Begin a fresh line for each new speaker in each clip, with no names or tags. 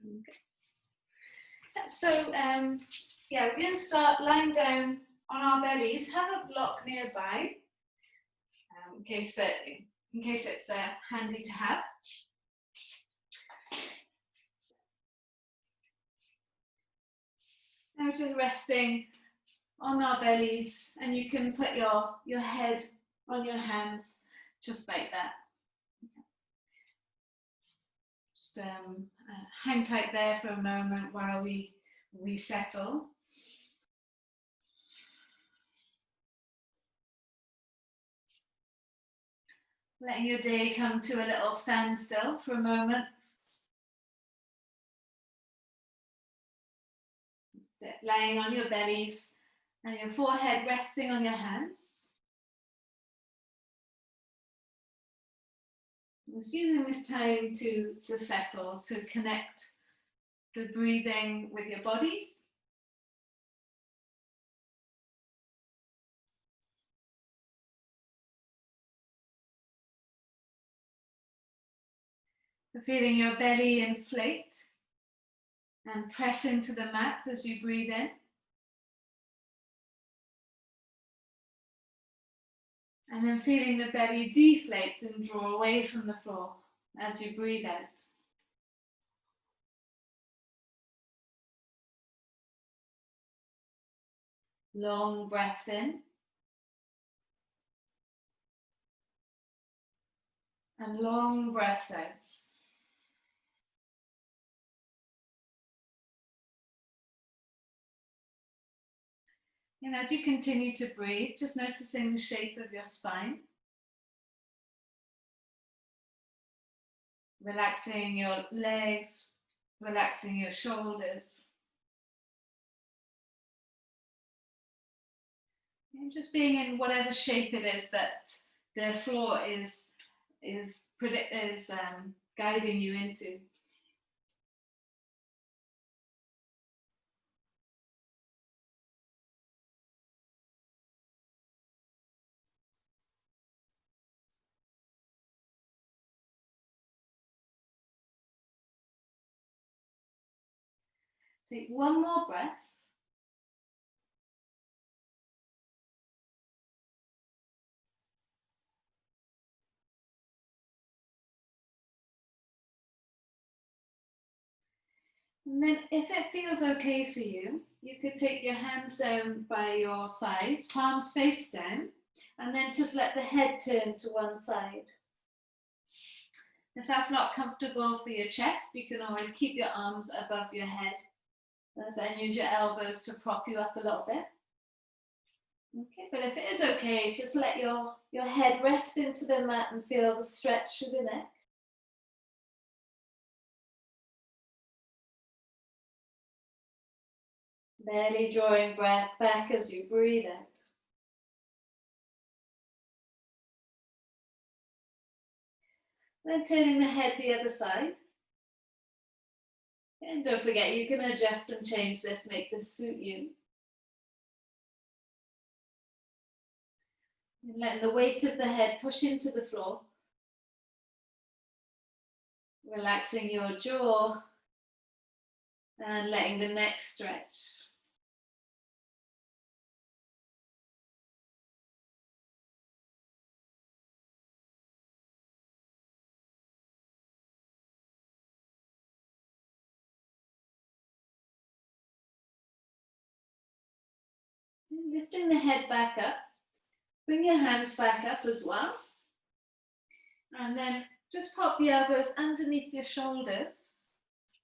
Okay. So, yeah, we're going to start lying down on our bellies. Have a block nearby, in case it's handy to have. Now just resting on our bellies, and you can put your head on your hands, just like that. Just hang tight there for a moment while we settle. Letting your day come to a little standstill for a moment. That's it. Lying on your bellies and your forehead resting on your hands. Just using this time to settle, to connect the breathing with your bodies. So feeling your belly inflate and press into the mat as you breathe in. And then feeling the belly deflate and draw away from the floor as you breathe out. Long breaths in. And long breaths out. And as you continue to breathe, just noticing the shape of your spine. Relaxing your legs, relaxing your shoulders. And just being in whatever shape it is that the floor is guiding you into. Take one more breath. And then if it feels okay for you, you could take your hands down by your thighs, palms face down, and then just let the head turn to one side. If that's not comfortable for your chest, you can always keep your arms above your head. And use your elbows to prop you up a little bit. Okay, but if it is okay, just let your head rest into the mat and feel the stretch through the neck. Barely drawing breath back as you breathe out. Then turning the head the other side. And don't forget, you can adjust and change this, make this suit you. And letting the weight of the head push into the floor. Relaxing your jaw and letting the neck stretch. And lifting the head back up. Bring your hands back up as well. And then just pop the elbows underneath your shoulders.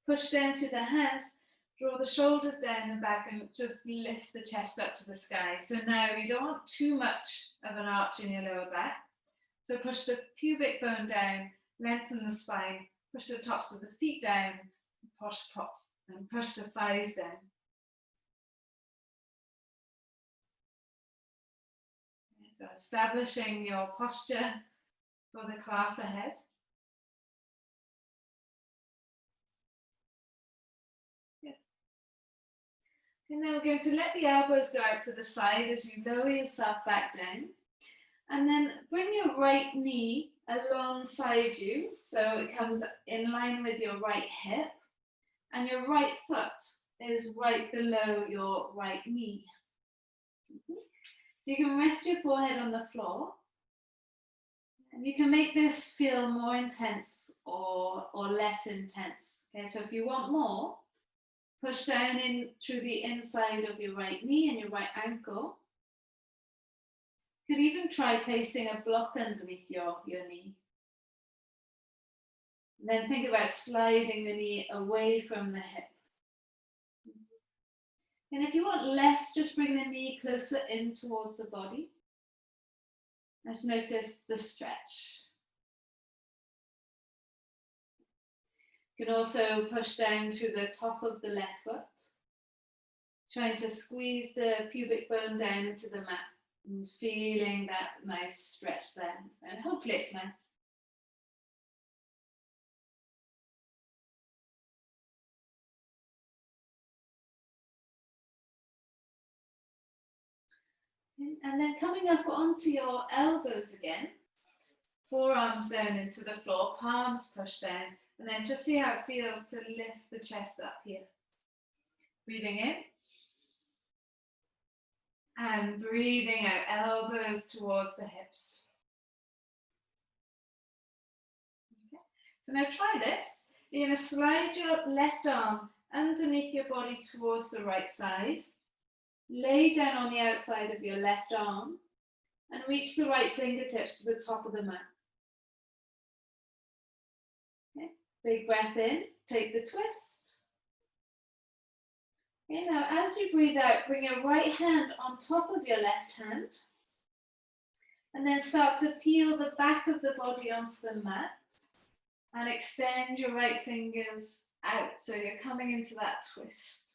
Push down through the hands. Draw the shoulders down the back and just lift the chest up to the sky. So now you don't want too much of an arch in your lower back. So push the pubic bone down, lengthen the spine, push the tops of the feet down, and push the thighs down. So establishing your posture for the class ahead. And then we're going to let the elbows go out to the side as you lower yourself back down. And then bring your right knee alongside you, so it comes in line with your right hip. and your right foot is right below your right knee. So you can rest your forehead on the floor, and you can make this feel more intense or less intense. Okay, so if you want more, push down in through the inside of your right knee and your right ankle. You could even try placing a block underneath your knee. And then think about sliding the knee away from the hip. And if you want less, just bring the knee closer in towards the body. Just notice the stretch. You can also push down through the top of the left foot, trying to squeeze the pubic bone down into the mat and feeling that nice stretch there. And hopefully it's nice. And then coming up onto your elbows again, forearms down into the floor, palms pushed down, and then just see how it feels to lift the chest up here. Breathing in. And breathing out, elbows towards the hips. Okay. So now try this. You're going to slide your left arm underneath your body towards the right side. Lay down on the outside of your left arm and reach the right fingertips to the top of the mat. Okay. Big breath in, take the twist. Okay, now as you breathe out, bring your right hand on top of your left hand and then start to peel the back of the body onto the mat and extend your right fingers out so you're coming into that twist.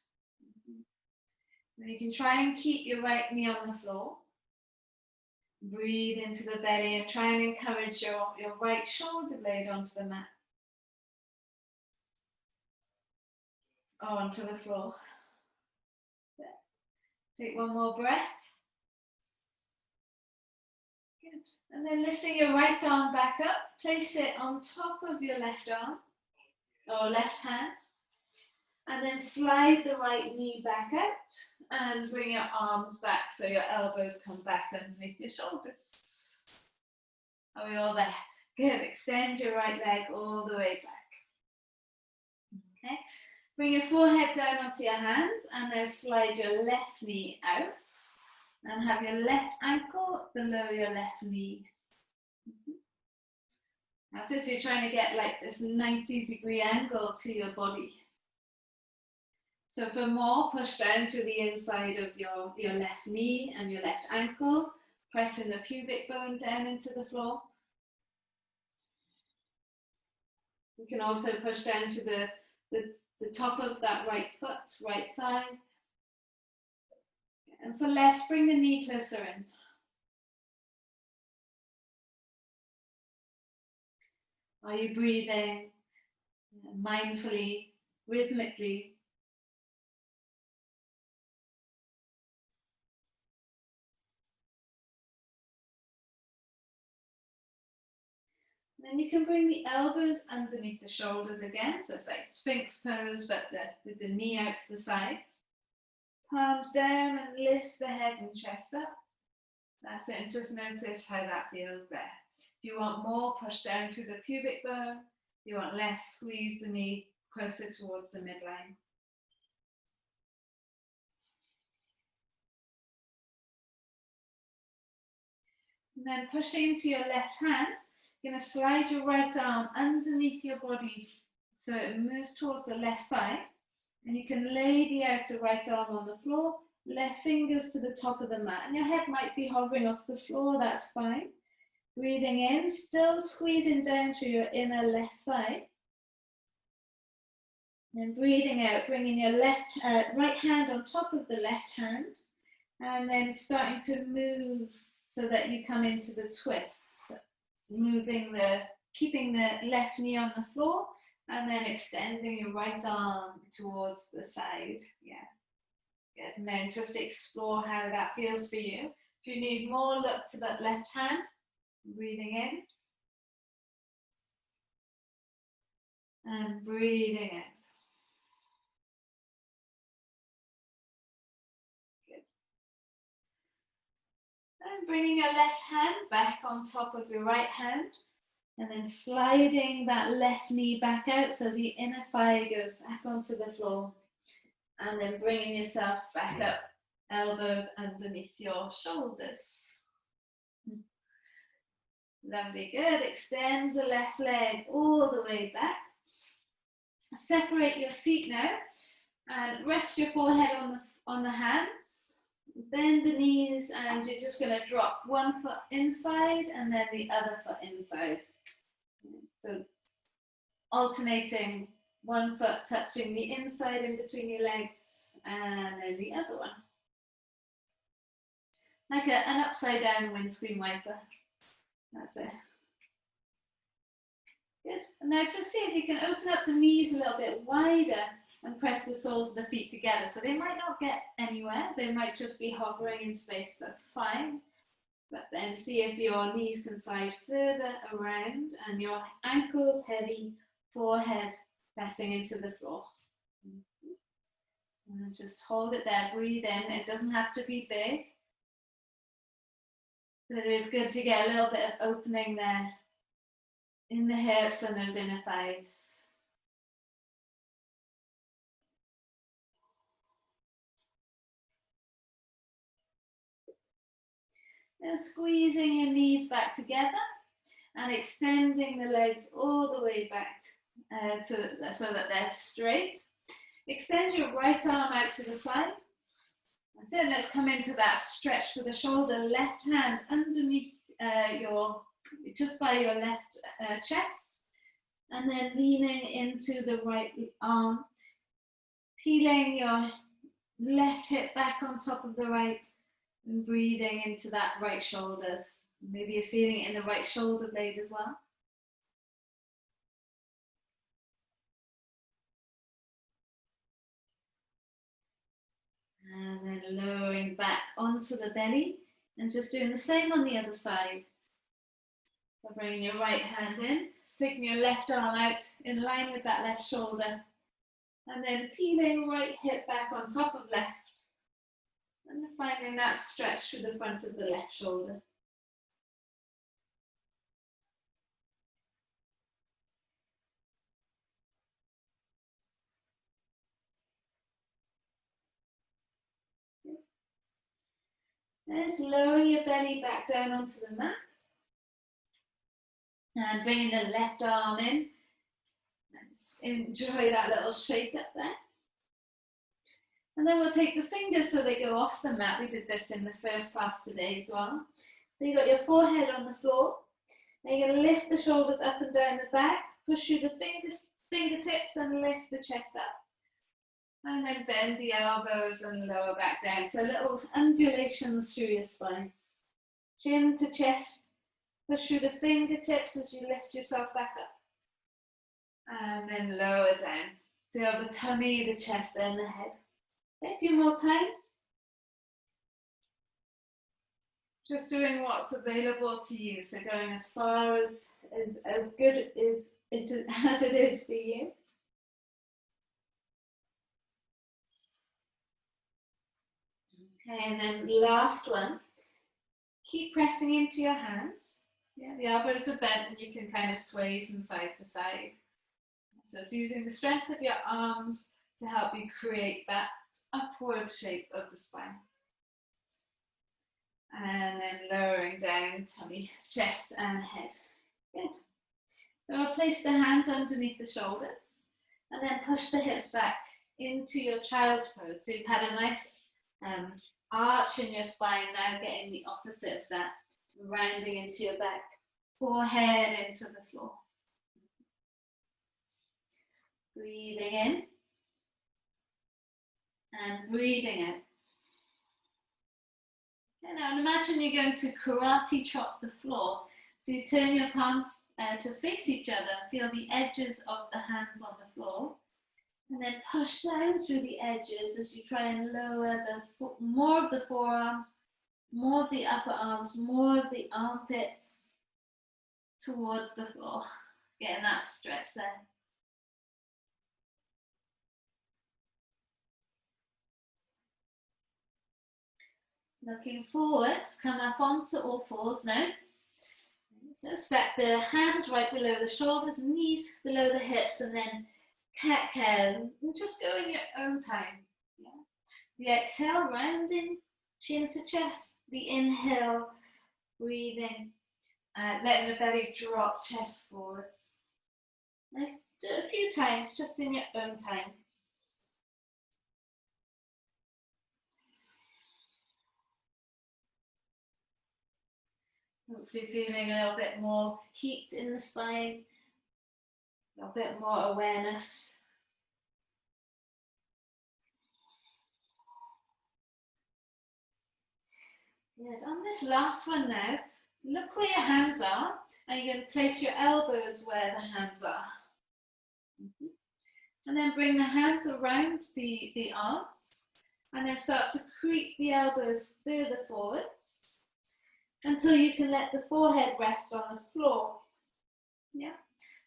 And you can try and keep your right knee on the floor. Breathe into the belly and try and encourage your right shoulder blade onto the mat. Or onto the floor. Take one more breath. Good. And then lifting your right arm back up, place it on top of your left arm or left hand. And then slide the right knee back out and bring your arms back so your elbows come back underneath your shoulders. Are we all there? Good. Extend your right leg all the way back. Okay. Bring your forehead down onto your hands and now slide your left knee out and have your left ankle below your left knee. That's it, so you're trying to get like this 90-degree angle to your body. So for more, push down through the inside of your left knee and your left ankle, pressing the pubic bone down into the floor. You can also push down through the top of that right foot, right thigh. And for less, bring the knee closer in. Are you breathing mindfully, rhythmically? Then you can bring the elbows underneath the shoulders again. So it's like Sphinx pose, but with the knee out to the side. Palms down and lift the head and chest up. That's it. And just notice how that feels there. If you want more, push down through the pubic bone. If you want less, squeeze the knee closer towards the midline. And then pushing into your left hand, you're going to slide your right arm underneath your body so it moves towards the left side. And you can lay the outer right arm on the floor, left fingers to the top of the mat. And your head might be hovering off the floor, that's fine. Breathing in, still squeezing down through your inner left thigh. And breathing out, bringing your right hand on top of the left hand. And then starting to move so that you come into the twists. Keeping the left knee on the floor and then extending your right arm towards the side. Yeah. Good. And then just explore how that feels for you. If you need more, look to that left hand. Breathing in. And breathing out. And bringing your left hand back on top of your right hand. And then sliding that left knee back out so the inner thigh goes back onto the floor. And then bringing yourself back up, elbows underneath your shoulders. Lovely, good. Extend the left leg all the way back. Separate your feet now and rest your forehead on the hands. Bend the knees and you're just going to drop one foot inside and then the other foot inside. So alternating one foot touching the inside in between your legs and then the other one. Like an upside down windscreen wiper. That's it. Good. And now just see if you can open up the knees a little bit wider and press the soles of the feet together. So they might not get anywhere. They might just be hovering in space. That's fine. But then see if your knees can slide further around and your ankles heavy, forehead pressing into the floor. And just hold it there, breathe in. It doesn't have to be big. But it is good to get a little bit of opening there in the hips and those inner thighs. And squeezing your knees back together and extending the legs all the way back so that they're straight. Extend your right arm out to the side. That's it. Let's come into that stretch for the shoulder. Left hand underneath just by your left chest. And then leaning into the right arm. Peeling your left hip back on top of the right. And breathing into that right shoulders. Maybe you're feeling it in the right shoulder blade as well. And then lowering back onto the belly and just doing the same on the other side. So bringing your right hand in, taking your left arm out in line with that left shoulder. And then peeling right hip back on top of left. And finding that stretch through the front of the left shoulder. Let's lower your belly back down onto the mat. And bringing the left arm in. Let's enjoy that little shake up there. And then we'll take the fingers so they go off the mat. We did this in the first class today as well. So you've got your forehead on the floor. Now you're going to lift the shoulders up and down the back. Push through the fingertips and lift the chest up. And then bend the elbows and lower back down. So little undulations through your spine. Chin to chest. Push through the fingertips as you lift yourself back up. And then lower down. Feel the tummy, the chest and the head. A few more times. Just doing what's available to you. So going as far as good as it is for you. Okay, and then last one. Keep pressing into your hands. Yeah, the elbows are bent and you can kind of sway from side to side. So it's using the strength of your arms to help you create that upward shape of the spine. And then lowering down tummy, chest and head. Good. So we'll place the hands underneath the shoulders and then push the hips back into your child's pose. So you've had a nice arch in your spine, now getting the opposite of that, rounding into your back, forehead into the floor. Breathing in and breathing out. Okay, now imagine you're going to karate chop the floor. So you turn your palms to face each other, feel the edges of the hands on the floor, and then push down through the edges as you try and lower more of the forearms, more of the upper arms, more of the armpits towards the floor. Getting that stretch there. Looking forwards, come up onto all fours now. So stack the hands right below the shoulders, knees below the hips, and then cat-cow. Just go in your own time. Yeah. The exhale, rounding chin to chest. The inhale, breathing, letting the belly drop, chest forwards. Do it a few times, just in your own time. Hopefully feeling a little bit more heat in the spine, a little bit more awareness. Good. On this last one now, look where your hands are, and you're going to place your elbows where the hands are. And then bring the hands around the arms, and then start to creep the elbows further forwards until you can let the forehead rest on the floor. Yeah.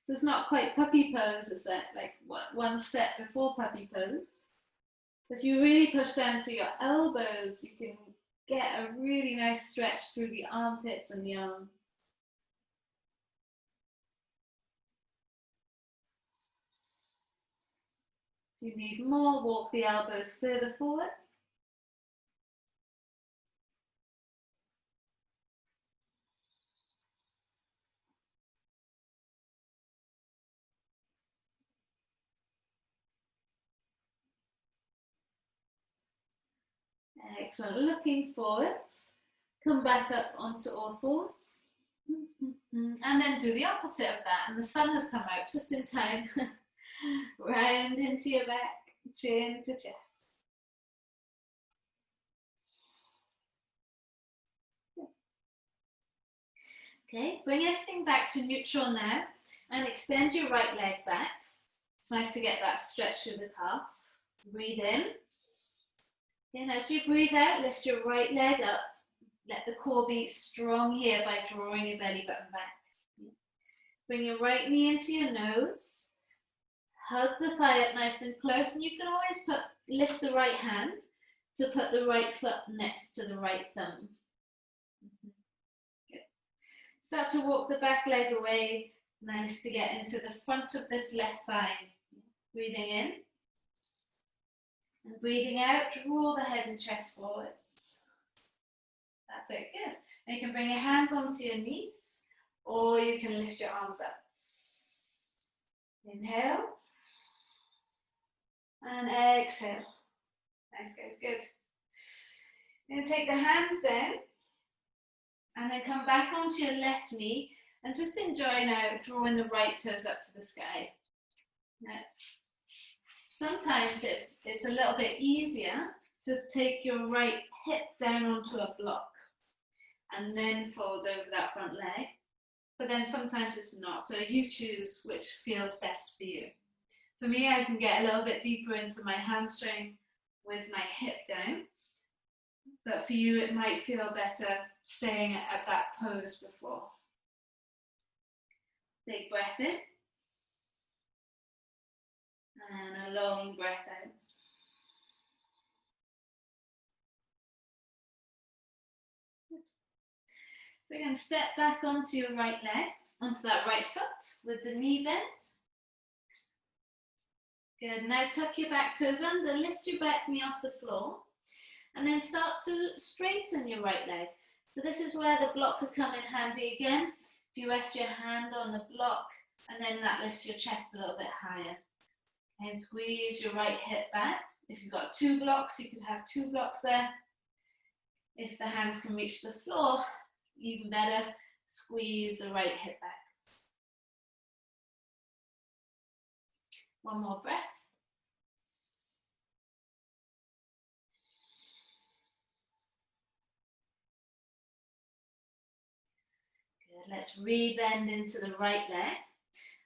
So it's not quite puppy pose, is it? Like one step before puppy pose. If you really push down to your elbows, you can get a really nice stretch through the armpits and the arms. If you need more, walk the elbows further forward. Excellent. Looking forwards. Come back up onto all fours. And then do the opposite of that. And the sun has come out just in time. Round into your back, chin to chest. Okay, bring everything back to neutral now and extend your right leg back. It's nice to get that stretch through the calf. Breathe in. Then as you breathe out, lift your right leg up. Let the core be strong here by drawing your belly button back. Bring your right knee into your nose. Hug the thigh up nice and close, and you can always lift the right hand to put the right foot next to the right thumb. Good. Start to walk the back leg away. Nice to get into the front of this left thigh. Breathing in. And breathing out, draw the head and chest forwards. That's it, good. And you can bring your hands onto your knees, or you can lift your arms up. Inhale. And exhale. Nice, guys, good. You're going to take the hands down, and then come back onto your left knee, and just enjoy now drawing the right toes up to the sky. Now, sometimes it's a little bit easier to take your right hip down onto a block and then fold over that front leg, but then sometimes it's not, so you choose which feels best for you. For me, I can get a little bit deeper into my hamstring with my hip down, but for you it might feel better staying at that pose before. Big breath in, and a long breath out. So again, step back onto your right leg, onto that right foot with the knee bent. Good, now tuck your back toes under, lift your back knee off the floor, and then start to straighten your right leg. So this is where the block could come in handy again. If you rest your hand on the block, and then that lifts your chest a little bit higher. And squeeze your right hip back. If you've got two blocks, you could have two blocks there. If the hands can reach the floor, even better, squeeze the right hip back. One more breath. Good, let's re-bend into the right leg.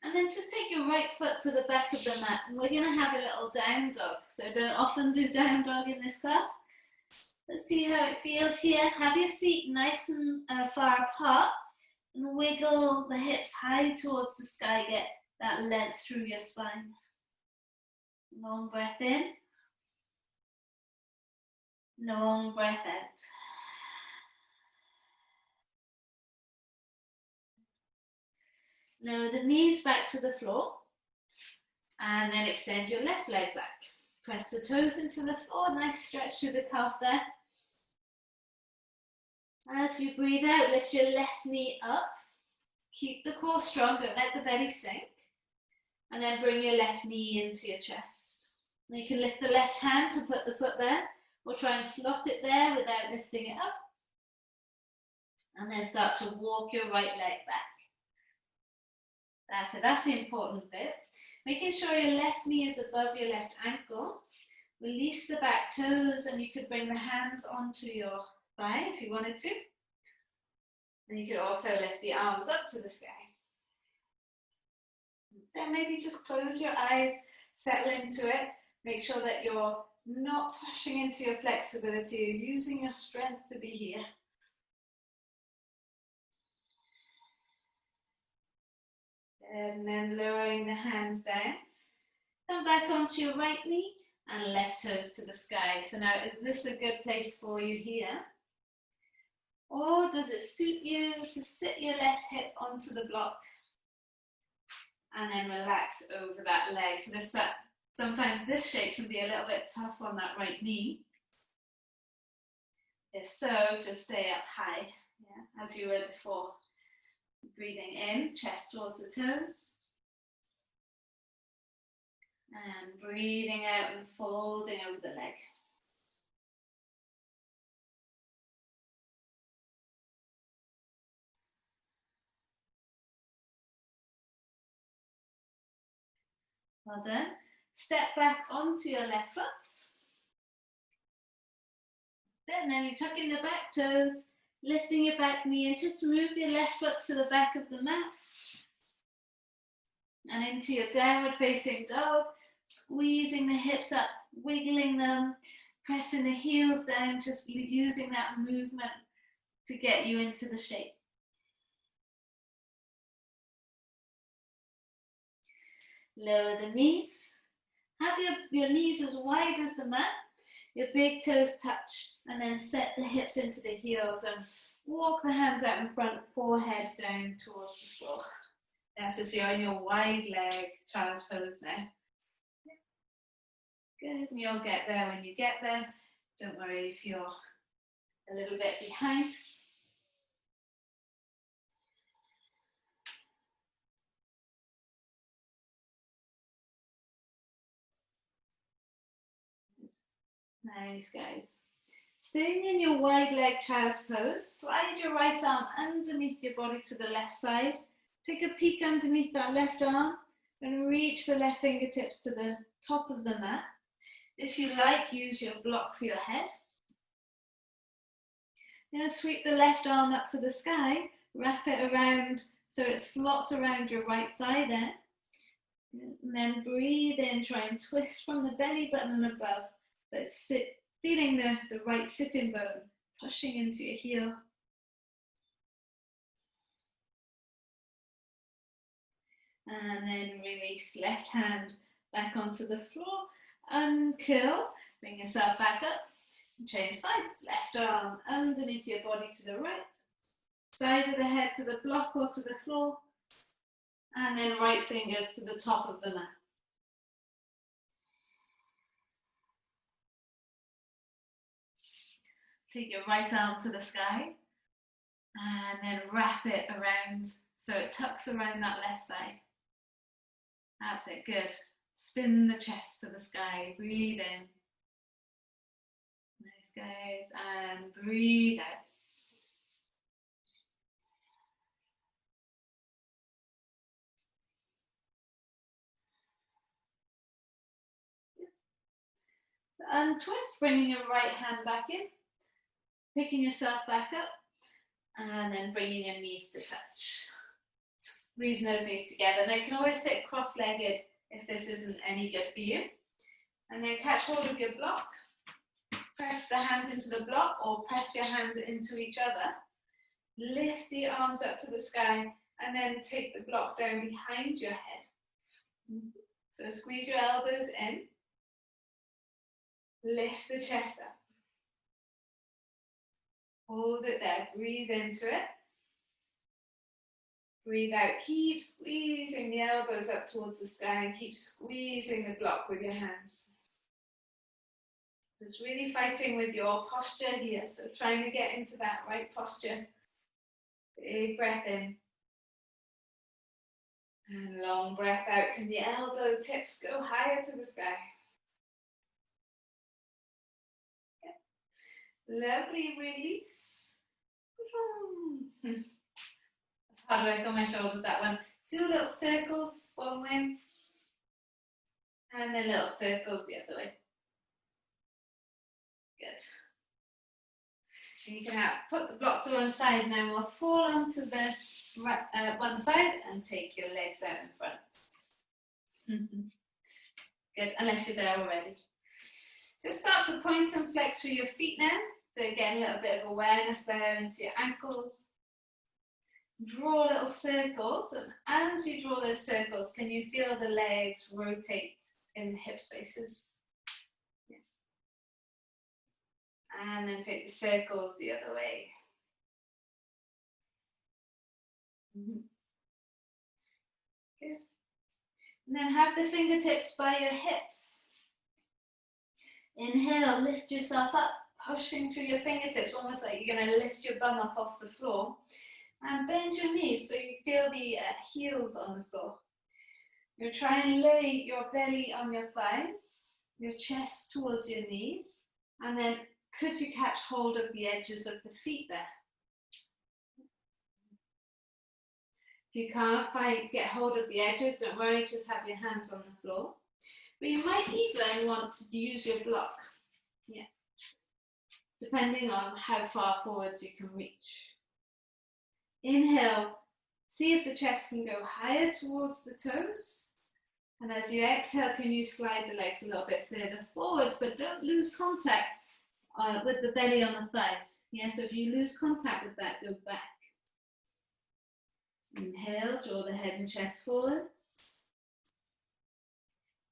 And then just take your right foot to the back of the mat, and we're going to have a little down dog. So I don't often do down dog in this class. Let's see how it feels here. Have your feet nice and far apart, and wiggle the hips high towards the sky. Get that length through your spine. Long breath in. Long breath out. Lower the knees back to the floor. And then extend your left leg back. Press the toes into the floor. Nice stretch through the calf there. As you breathe out, lift your left knee up. Keep the core strong. Don't let the belly sink. And then bring your left knee into your chest. You can lift the left hand to put the foot there, or try and slot it there without lifting it up. And then start to walk your right leg back. That's it. That's the important bit. Making sure your left knee is above your left ankle. Release the back toes, and you could bring the hands onto your thigh if you wanted to. And you could also lift the arms up to the sky. So maybe just close your eyes, settle into it. Make sure that you're not pushing into your flexibility. You're using your strength to be here. And then lowering the hands down. Come back onto your right knee and left toes to the sky. So now, is this a good place for you here? Or does it suit you to sit your left hip onto the block and then relax over that leg? So sometimes this shape can be a little bit tough on that right knee. If so, just stay up high, yeah, as you were before. Breathing in, chest towards the toes. And breathing out and folding over the leg. Well done. Step back onto your left foot. Then you tuck in the back toes, lifting your back knee, and just move your left foot to the back of the mat. And into your downward facing dog, squeezing the hips up, wiggling them, pressing the heels down, just using that movement to get you into the shape. Lower the knees. Have your knees as wide as the mat. Your big toes touch, and then set the hips into the heels and walk the hands out in front, forehead down towards the floor. That's as you're in your wide leg child's pose now. Good, and you'll get there when you get there. Don't worry if you're a little bit behind. Nice, guys. Staying in your wide leg child's pose, slide your right arm underneath your body to the left side. Take a peek underneath that left arm and reach the left fingertips to the top of the mat. If you like, use your block for your head. Now sweep the left arm up to the sky, wrap it around so it slots around your right thigh there. And then breathe in, try and twist from the belly button above. Let's sit, feeling the right sitting bone, pushing into your heel. And then release, left hand back onto the floor, uncurl, bring yourself back up, change sides, left arm underneath your body to the right, side of the head to the block or to the floor, and then right fingers to the top of the mat. Take your right arm to the sky, and then wrap it around so it tucks around that left thigh. That's it, good. Spin the chest to the sky, breathe in. Nice, guys, and breathe out. So untwist, bringing your right hand back in, picking yourself back up, and then bringing your knees to touch. Squeezing those knees together. Now you can always sit cross-legged if this isn't any good for you. And then catch hold of your block. Press the hands into the block or press your hands into each other. Lift the arms up to the sky and then take the block down behind your head. So squeeze your elbows in. Lift the chest up. Hold it there. Breathe into it. Breathe out, keep squeezing the elbows up towards the sky and keep squeezing the block with your hands. Just really fighting with your posture here, so trying to get into that right posture. Big breath in. And long breath out. Can the elbow tips go higher to the sky? Lovely release. That's hard work on my shoulders, that one. 2 little circles one way, and then little circles the other way. Good. And you can put the blocks to one side now. We'll fall onto the right, one side and take your legs out in front. Good, unless you're there already. Just start to point and flex through your feet now. So get a little bit of awareness there into your ankles. Draw little circles, and as you draw those circles, can you feel the legs rotate in the hip spaces? Yeah. And then take the circles the other way. Good. And then have the fingertips by your hips. Inhale, lift yourself up, pushing through your fingertips, almost like you're going to lift your bum up off the floor. And bend your knees so you feel the heels on the floor. You're trying to lay your belly on your thighs, your chest towards your knees, and then could you catch hold of the edges of the feet there? If you can't quite get hold of the edges, don't worry, just have your hands on the floor. But you might even want to use your block, yeah, depending on how far forwards you can reach. Inhale, see if the chest can go higher towards the toes. And as you exhale, can you slide the legs a little bit further forward, but don't lose contact with the belly on the thighs. Yeah, so if you lose contact with that, go back. Inhale, draw the head and chest forwards.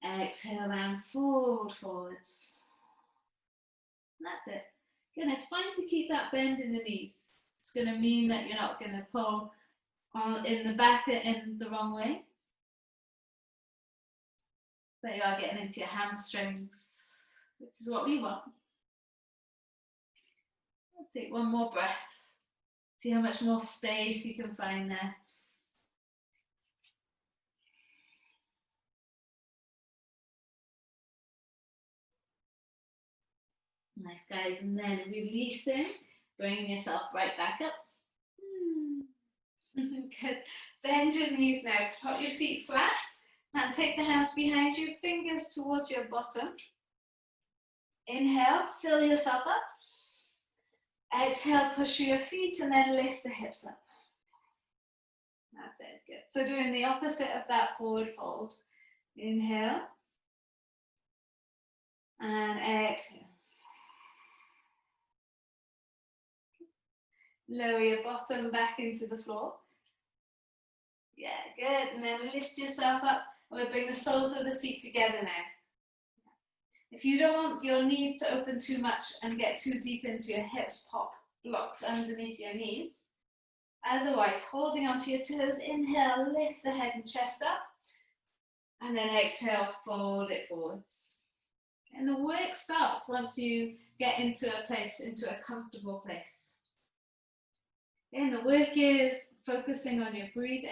Exhale and forward, forwards. That's it. Again, it's fine to keep that bend in the knees. It's going to mean that you're not going to pull in the back in the wrong way. But you are getting into your hamstrings, which is what we want. I'll take one more breath. See how much more space you can find there. Nice, guys. And then releasing, bringing yourself right back up. Good. Bend your knees now. Put your feet flat and take the hands behind you, fingers towards your bottom. Inhale, fill yourself up. Exhale, push your feet and then lift the hips up. That's it, good. So doing the opposite of that forward fold. Inhale and exhale. Lower your bottom back into the floor. Yeah, good. And then lift yourself up. And we'll bring the soles of the feet together now. If you don't want your knees to open too much and get too deep into your hips, pop blocks underneath your knees. Otherwise, holding onto your toes, inhale, lift the head and chest up. And then exhale, fold it forwards. And the work starts once you get into a place, into a comfortable place. And the work is focusing on your breathing,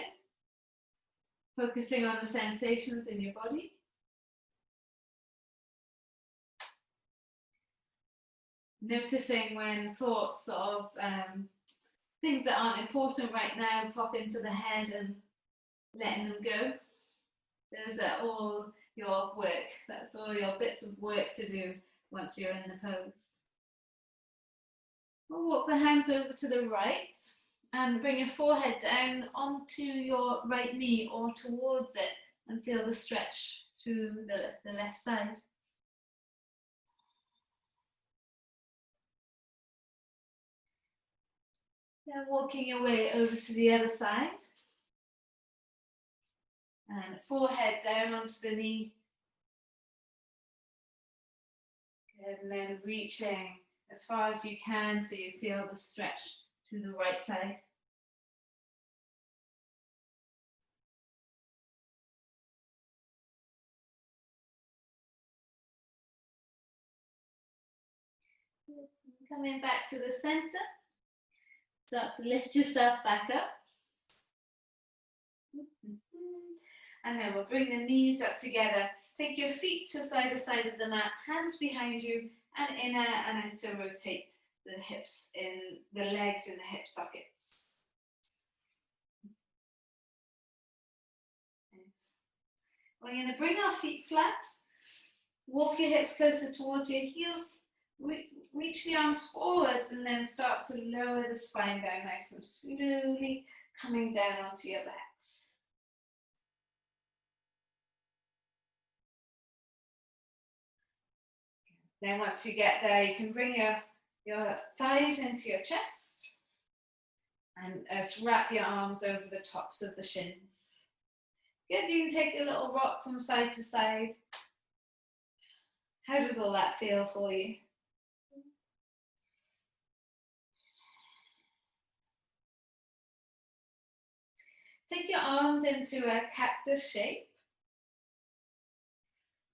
focusing on the sensations in your body. Noticing when thoughts of things that aren't important right now pop into the head and letting them go. Those are all your work. That's all your bits of work to do once you're in the pose. We'll walk the hands over to the right and bring your forehead down onto your right knee or towards it and feel the stretch through the left side. Then walking your way over to the other side. And forehead down onto the knee. Good, and then reaching as far as you can so you feel the stretch to the right side. Coming back to the center. Start to lift yourself back up. And then we'll bring the knees up together. Take your feet just either side of the mat, hands behind you, and inner and outer rotate the hips in the legs in the hip sockets. We're going to bring our feet flat. Walk your hips closer towards your heels. Reach the arms forwards and then start to lower the spine down nice and slowly, coming down onto your backs. Then once you get there, you can bring your thighs into your chest and wrap your arms over the tops of the shins. Good, you can take a little rock from side to side. How does all that feel for you? Take your arms into a cactus shape.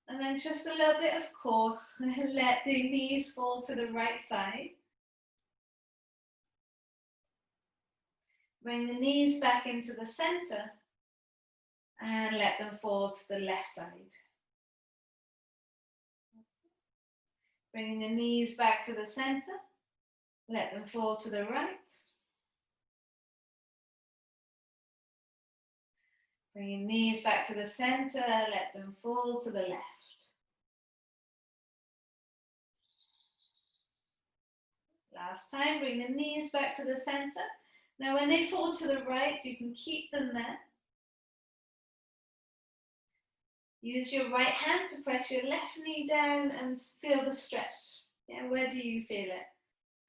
And then just a little bit of core. Let the knees fall to the right side. Bring the knees back into the center and let them fall to the left side. Bringing the knees back to the center, let them fall to the right. Bringing knees back to the center, let them fall to the left. Last time, bring the knees back to the center. Now when they fall to the right, you can keep them there. Use your right hand to press your left knee down and feel the stretch. Yeah, where do you feel it?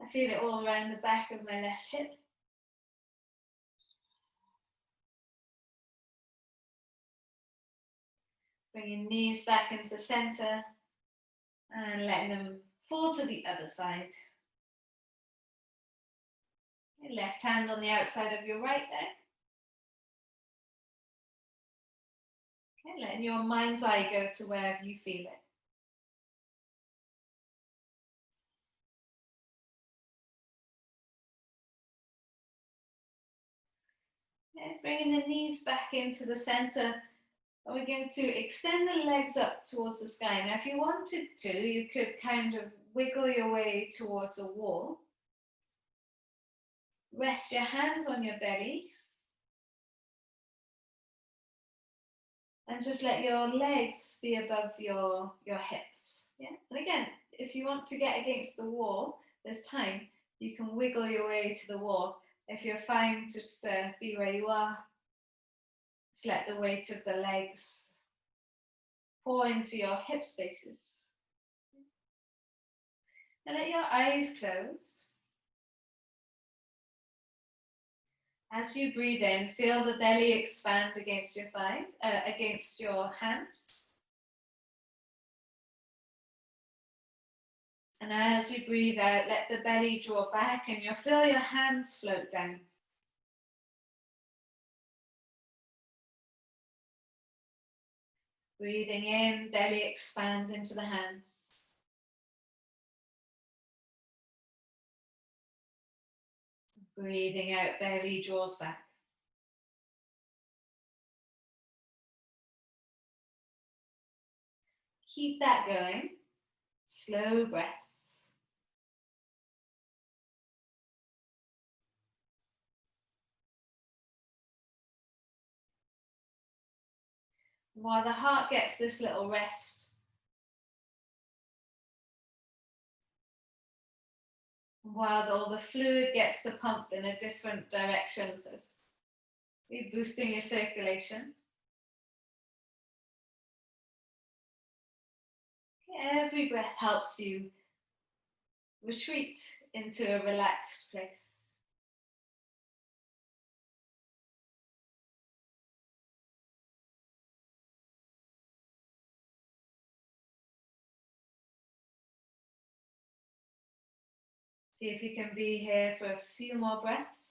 I feel it all around the back of my left hip. Bringing knees back into center and letting them fall to the other side. Your left hand on the outside of your right leg. Okay, letting your mind's eye go to wherever you feel it. Okay, bringing the knees back into the center. And we're going to extend the legs up towards the sky. Now, if you wanted to, you could kind of wiggle your way towards a wall. Rest your hands on your belly. And just let your legs be above your hips. Yeah? And again, if you want to get against the wall, there's time. You can wiggle your way to the wall. If you're fine to just be where you are, just let the weight of the legs pour into your hip spaces. And let your eyes close. As you breathe in, feel the belly expand against your thighs, against your hands. And as you breathe out, let the belly draw back and you'll feel your hands float down. Breathing in, belly expands into the hands. Breathing out, belly draws back. Keep that going. Slow breaths. While the heart gets this little rest, while all the fluid gets to pump in a different direction, so you're boosting your circulation. Every breath helps you retreat into a relaxed place. See if you can be here for a few more breaths.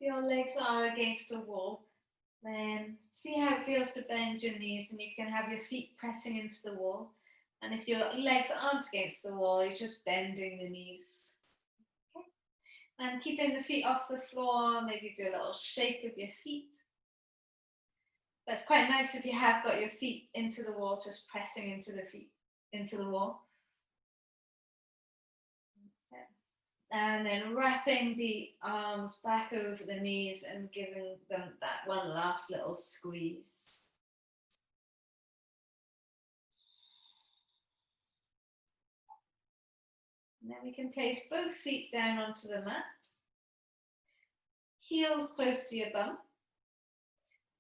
If your legs are against a wall, then see how it feels to bend your knees, and you can have your feet pressing into the wall. And if your legs aren't against the wall, you're just bending the knees. Okay. And keeping the feet off the floor, maybe do a little shake of your feet. But it's quite nice if you have got your feet into the wall, just pressing into the feet, into the wall. And then wrapping the arms back over the knees and giving them that one last little squeeze. And then we can place both feet down onto the mat. Heels close to your bum.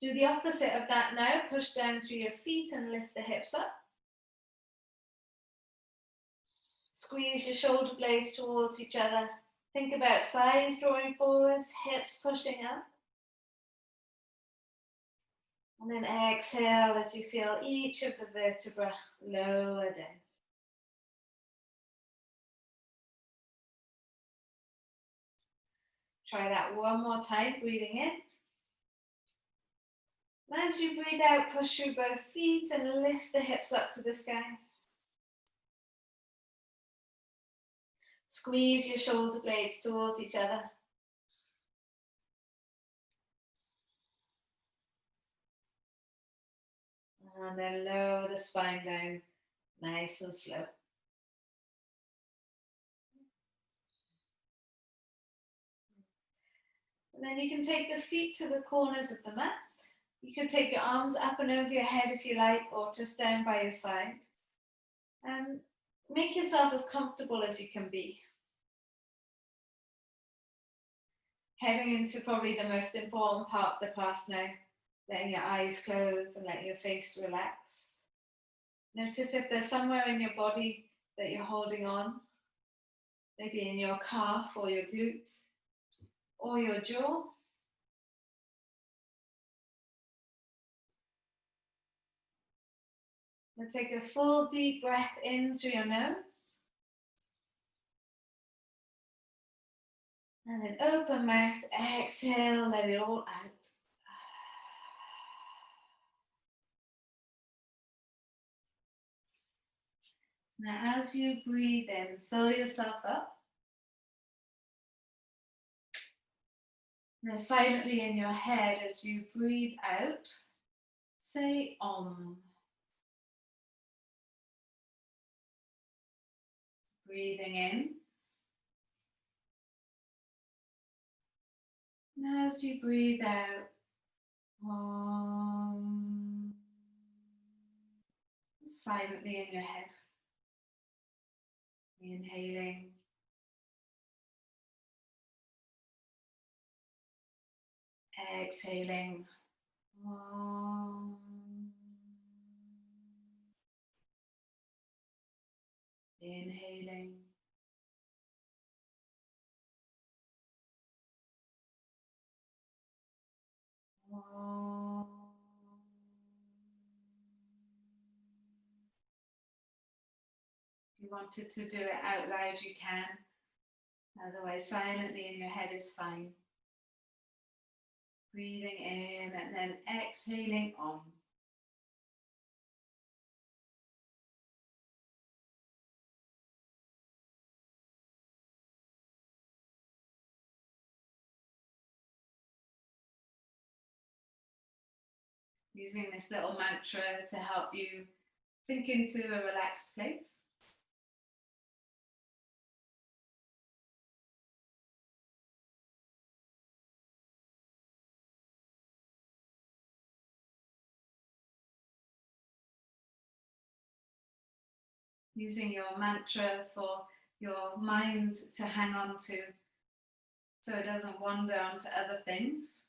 Do the opposite of that now. Push down through your feet and lift the hips up. Squeeze your shoulder blades towards each other. Think about thighs drawing forwards, hips pushing up. And then exhale as you feel each of the vertebrae lower down. Try that one more time, breathing in. And as you breathe out, push through both feet and lift the hips up to the sky. Squeeze your shoulder blades towards each other. And then lower the spine down, nice and slow. And then you can take the feet to the corners of the mat. You can take your arms up and over your head if you like, or just down by your side. And make yourself as comfortable as you can be. Heading into probably the most important part of the class now, letting your eyes close and letting your face relax. Notice if there's somewhere in your body that you're holding on, maybe in your calf or your glute or your jaw. Now take a full deep breath in through your nose. And then open mouth, exhale, let it all out. Now as you breathe in, fill yourself up. Now silently in your head as you breathe out, say Om. Breathing in. And as you breathe out, Om. Silently in your head. Inhaling. Exhaling. Om. Inhaling. Om. If you wanted to do it out loud, you can. Otherwise, silently in your head is fine. Breathing in and then exhaling Om. Using this little mantra to help you sink into a relaxed place. Using your mantra for your mind to hang on to so it doesn't wander onto other things.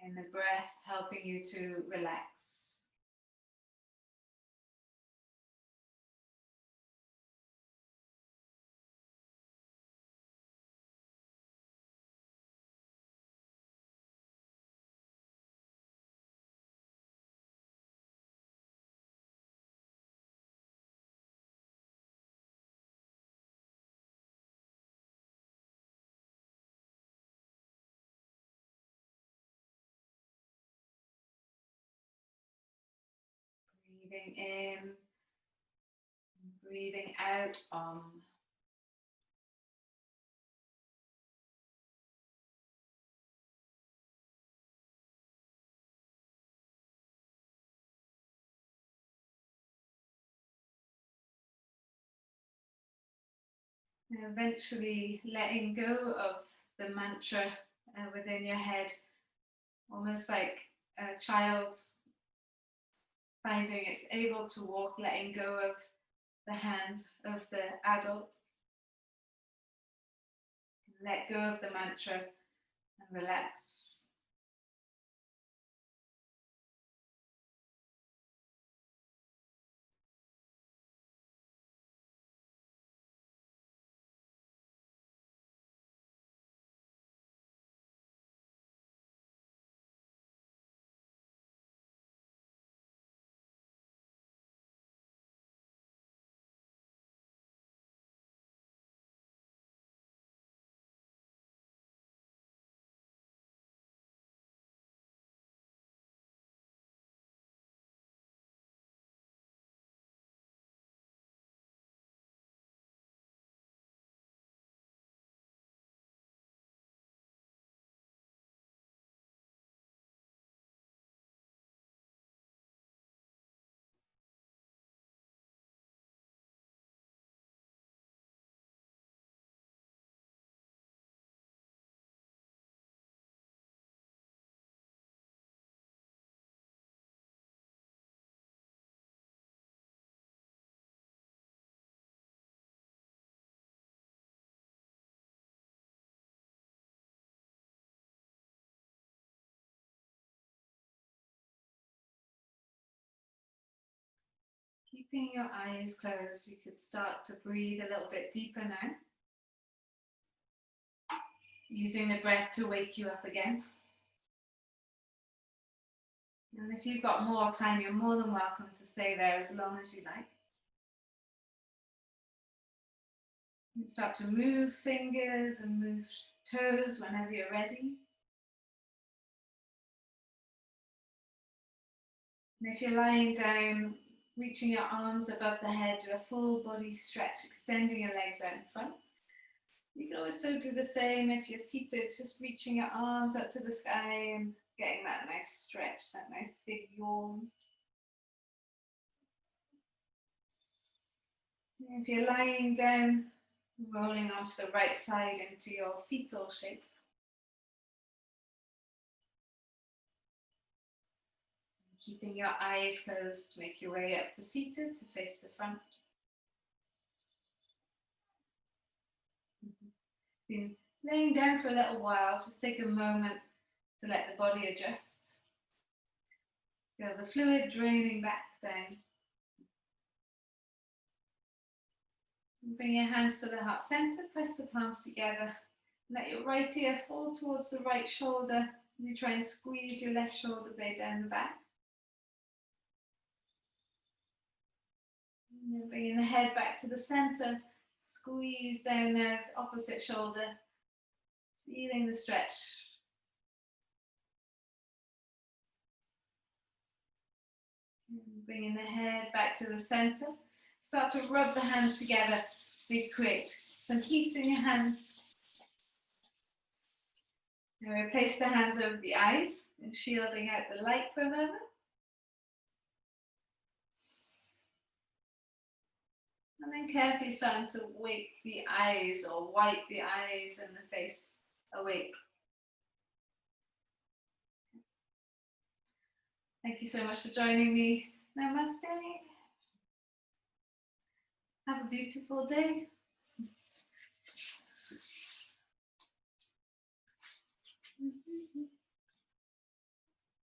And the breath helping you to relax. Breathing in, breathing out, Om. And eventually letting go of the mantra within your head, almost like a child finding it's able to walk, letting go of the hand of the adult. Let go of the mantra and relax. Keeping your eyes closed, you could start to breathe a little bit deeper now. Using the breath to wake you up again. And if you've got more time, you're more than welcome to stay there as long as you like. You start to move fingers and move toes whenever you're ready. And if you're lying down, reaching your arms above the head, do a full body stretch, extending your legs out in front. You can also do the same if you're seated, just reaching your arms up to the sky and getting that nice stretch, that nice big yawn. And if you're lying down, rolling onto the right side into your fetal shape. Keeping your eyes closed, make your way up to seated to face the front. Been laying down for a little while, just take a moment to let the body adjust. Feel the fluid draining back down. And bring your hands to the heart center, press the palms together. Let your right ear fall towards the right shoulder as you try and squeeze your left shoulder blade down the back. And then bringing the head back to the center, squeeze down now to opposite shoulder, feeling the stretch. And bringing the head back to the center. Start to rub the hands together so you create some heat in your hands. Now place the hands over the eyes, shielding out the light for a moment. And then carefully starting to wake the eyes or wipe the eyes and the face awake. Thank you so much for joining me. Namaste. Have a beautiful day.